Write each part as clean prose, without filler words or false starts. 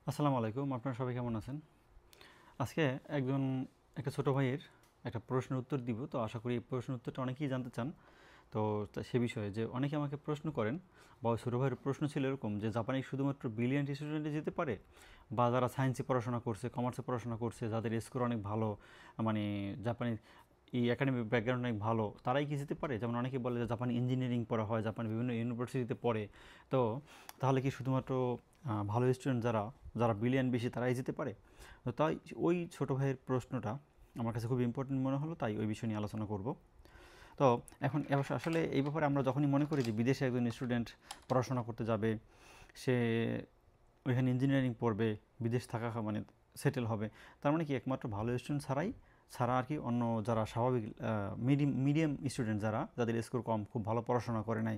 আসসালামু আলাইকুম। আপনারা সবাই কেমন আছেন? আজকে একজন একটা ছোট ভাইয়ের একটা প্রশ্নের উত্তর দিব। তো আশা করি এই প্রশ্নের উত্তরটা অনেকেই জানতে চান। তো সে বিষয়ে যে অনেকে আমাকে প্রশ্ন করেন বা ওই ছোটো ভাইয়ের প্রশ্ন ছিল এরকম যে জাপানে শুধুমাত্র ব্রিলিয়ান্ট স্টুডেন্টে যেতে পারে, বা যারা সায়েন্সে পড়াশোনা করছে, কমার্সে পড়াশোনা করছে, যাদের স্কোর অনেক ভালো, মানে জাপানি এই একাডেমিক ব্যাকগ্রাউন্ড অনেক ভালো, তারাই কি যেতে পারে? যেমন অনেকে বলে যে জাপানি ইঞ্জিনিয়ারিং পড়া হয়, জাপানি বিভিন্ন ইউনিভার্সিটিতে পড়ে। তো তাহলে কি শুধুমাত্র ভালো স্টুডেন্ট যারা যারা ব্রিলিয়ান্ট বেশি তারাই যেতে পারে? তো তাই ওই ছোটো ভাইয়ের প্রশ্নটা আমার কাছে খুব ইম্পর্টেন্ট মনে হলো, তাই ওই বিষয় নিয়ে আলোচনা করব। তো এখন আসলে এই ব্যাপারে আমরা যখনই মনে করি যে বিদেশে একজন স্টুডেন্ট পড়াশোনা করতে যাবে, সে ওইখানে ইঞ্জিনিয়ারিং পড়বে, বিদেশ থাকা মানে সেটেল হবে, তার মানে কি একমাত্র ভালো স্টুডেন্ট ছাড়া আর কি অন্য যারা স্বাভাবিক মিডিয়াম স্টুডেন্ট যাদের স্কোর কম, খুব ভালো পড়াশোনা করে নাই,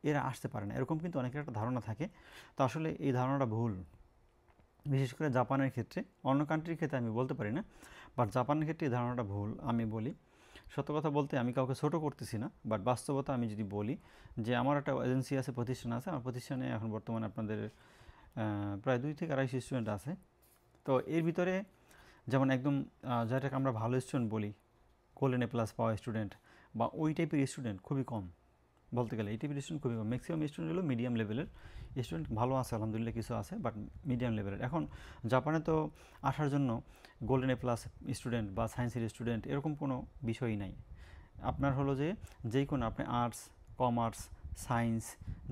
এরা আসতে পারে না, এরকম কিন্তু অনেকের একটা ধারণা থাকে। তো আসলে এই ধারণাটা ভুল। বিশেষ করে জাপানের ক্ষেত্রে, অন্য কান্ট্রির ক্ষেত্রে আমি বলতে পারি না, বাট জাপানের ক্ষেত্রে এই ধারণাটা ভুল। আমি বলি, সত্য কথা বলতে আমি কাউকে ছোট করতেছি না, বাট বাস্তবতা আমি যদি বলি যে আমার একটা এজেন্সি আছে, প্রতিষ্ঠান আছে, আমার প্রতিষ্ঠানে এখন বর্তমানে আপনাদের প্রায় 2 থেকে 250 স্টুডেন্ট আছে। তো এর ভিতরে যেমন একদম যেটাকে আমরা ভালো স্টুডেন্ট বলি, গোল্ডেন এ প্লাস পাওয়া স্টুডেন্ট বা ওই টাইপের স্টুডেন্ট খুবই কম। বলতে গেলে এই টাইপের স্টুডেন্ট খুবই কম। ম্যাক্সিমাম স্টুডেন্ট হলো মিডিয়াম লেভেলের স্টুডেন্ট, ভালো আছে আলহামদুলিল্লাহ, কিছু আছে, বাট মিডিয়াম লেভেলের। এখন জাপানে তো আসার জন্য গোল্ডেন এ প্লাস স্টুডেন্ট বা সায়েন্সের স্টুডেন্ট এরকম কোনো বিষয়ই নাই। আপনার হলো যে যেই কোনো আপনি আর্টস, কমার্স, সায়েন্স,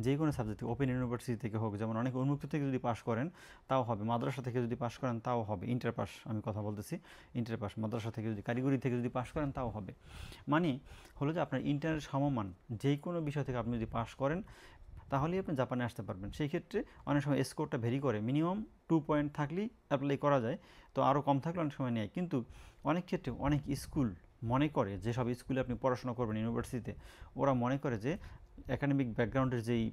যে কোনো সাবজেক্টে ওপেন ইউনিভার্সিটি থেকে হোক, যেমন অনেক উন্মুক্ত থেকে যদি পাশ করেন তাও হবে, মাদ্রাসা থেকে যদি পাশ করেন তাও হবে, ইন্টার পাস আমি কথা বলতেছি, ইন্টার পাস মাদ্রাসা থেকে যদি কারিগরি থেকে যদি পাশ করেন তাও হবে। মানে হলো যে আপনার ইন্টারের সমমান যে কোনো বিষয় থেকে আপনি যদি পাশ করেন তাহলেই আপনি জাপানে আসতে পারবেন। সেই ক্ষেত্রে অনেক সময় স্কোরটা ভেরি করে, মিনিমাম 2 পয়েন্ট থাকলেই অ্যাপ্লাই করা যায়, তো আরও কম থাকলে অনেক সময় নেয়। কিন্তু অনেক ক্ষেত্রে অনেক স্কুল মনে করে, যেসব স্কুলে আপনি পড়াশোনা করবেন ইউনিভার্সিটিতে, ওরা মনে করে যে একাডেমিক ব্যাকগ্রাউন্ডের যেই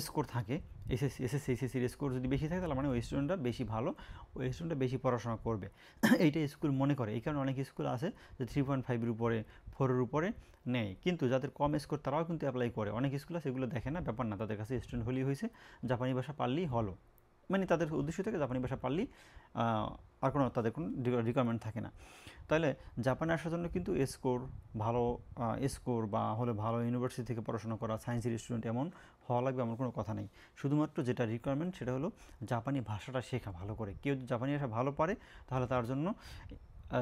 স্কোর থাকে, এসএসসি এইচএসসির স্কোর যদি বেশি থাকে তাহলে মানে ওই স্টুডেন্টটা বেশি ভালো, ওই স্টুডেন্টটা বেশি পড়াশোনা করবে। এইটা স্কুল মনে করে। এই কারণে অনেক স্কুল আছে যে 3.5-এর উপরে, 4-এর উপরে নেয়। কিন্তু যাদের কম স্কোর তারাও কিন্তু অ্যাপ্লাই করে। অনেক স্কুল আছে এগুলো দেখে না, ব্যাপার না, তাদের কাছে স্টুডেন্ট হলেই হয়েছে, জাপানি ভাষা পারলেই হলো, মানে তাদের উদ্দেশ্য থেকে জাপানি ভাষা পারলেই আর কোনো তাদের কোনো রিকোয়ারমেন্ট থাকে না। তাহলে জাপানে আসার জন্য কিন্তু স্কোর ভালো, স্কোর বা হলে ভালো ইউনিভার্সিটি থেকে পড়াশোনা করা, সায়েন্সের স্টুডেন্ট এমন হওয়া লাগবে এমন কোনো কথা নেই। শুধুমাত্র যেটা রিকোয়ারমেন্ট সেটা হলো জাপানি ভাষাটা শেখা ভালো করে। কেউ যদি জাপানি ভাষা ভালো পারে তাহলে তার জন্য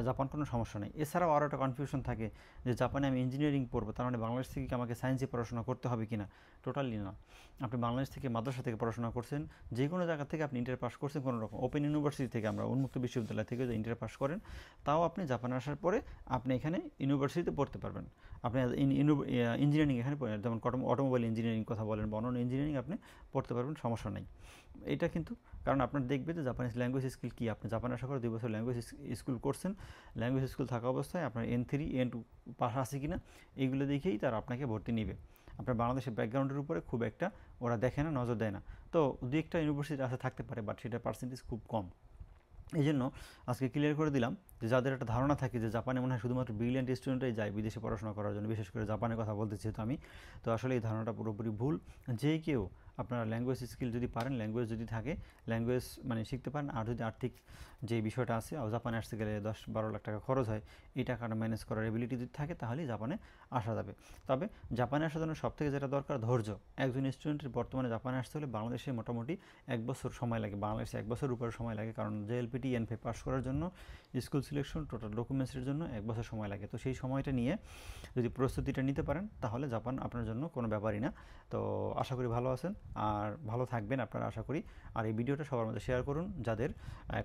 জাপান কোনো সমস্যা নেই। এছাড়াও আরও একটা কনফিউশন থাকে যে জাপানে আমি ইঞ্জিনিয়ারিং পড়বো, তার মানে বাংলাদেশ থেকে কি আমাকে সায়েন্সে পড়াশোনা করতে হবে কি না? টোটালি না। আপনি বাংলাদেশ থেকে মাদ্রাসা থেকে পড়াশোনা করছেন, যে কোনো জায়গা থেকে আপনি ইন্টার পাস করছেন, কোনো রকম ওপেন ইউনিভার্সিটি থেকে, আমরা উন্মুক্ত বিশ্ববিদ্যালয় থেকে যদি ইন্টার পাস করেন, তাও আপনি জাপানে আসার পরে আপনি এখানে ইউনিভার্সিটিতে পড়তে পারবেন। আপনি ইঞ্জিনিয়ারিং এখানে যেমন অটোমোবাইল ইঞ্জিনিয়ারিং কথা বলেন বা অন্যান্য ইঞ্জিনিয়ারিং আপনি পড়তে পারবেন, সমস্যা নেই। এটা কিন্তু কারণ আপনার দেখবে যে জাপানিজ ল্যাঙ্গুয়েজ স্কিল কী, আপনি জাপানে আসার পরে 2 বছর ল্যাঙ্গুয়েজ স্কুল করছেন, ল্যাঙ্গুয়েজ স্কুল থাকা অবস্থায় আপনার N3 N2 পাস আছে কি না এইগুলো দেখেই তারা আপনাকে ভর্তি নেবে। আপনার বাংলাদেশের ব্যাকগ্রাউন্ডের উপরে খুব একটা ওরা দেখে না, নজর দেয় না। তো দু একটা ইউনিভার্সিটি আছে থাকতে পারে, বাট সেটার পার্সেন্টেজ খুব কম। এই জন্য আজকে ক্লিয়ার করে দিলাম যে যাদের একটা ধারণা থাকে যে জাপানে মনে হয় শুধুমাত্র ব্রিলিয়ান্ট স্টুডেন্টরাই যায় বিদেশে পড়াশোনা করার জন্য, বিশেষ করে জাপানের কথা বলতেছি তো আমি, তো আসলে এই ধারণাটা পুরোপুরি ভুল। যে কেউ আপনারা ল্যাঙ্গুয়েজ স্কিল যদি পারেন, ল্যাঙ্গুয়েজ যদি থাকে, ল্যাঙ্গুয়েজ মানে শিখতে পারেন, আর যদি আর্থিক যে বিষয়টা আছে, জাপানে আসতে গেলে 10-12 লাখ টাকা খরচ হয়, এই টাকাটা ম্যানেজ করার এবিলিটি যদি থাকে তাহলেই জাপানে আসা যাবে। তবে জাপানে আসার জন্য সবথেকে যেটা দরকার, ধৈর্য। একজন স্টুডেন্টের বর্তমানে জাপানে আসতে হলে বাংলাদেশে মোটামুটি 1 বছর সময় লাগে, বাংলাদেশে 1 বছর উপরে সময় লাগে, কারণ জেএলপিটি N5 পাস করার জন্য, স্কুল সিলেকশন, টোটাল ডকুমেন্টসের জন্য 1 বছর সময় লাগে। তো সেই সময়টা নিয়ে যদি প্রস্তুতিটা নিতে পারেন তাহলে জাপান আপনার জন্য কোনো ব্যাপারই না। তো আশা করি ভালো আছেন আর ভালো থাকবেন আপনারা, আশা করি। আর এই ভিডিওটা সবার মধ্যে শেয়ার করুন যাদের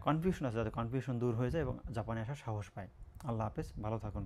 কনফিউশন আছে, যাদের কনফিউশন দূর হয়ে যায় এবং জাপানে আসার সাহস পায়। আল্লাহ হাফেজ, ভালো থাকুন।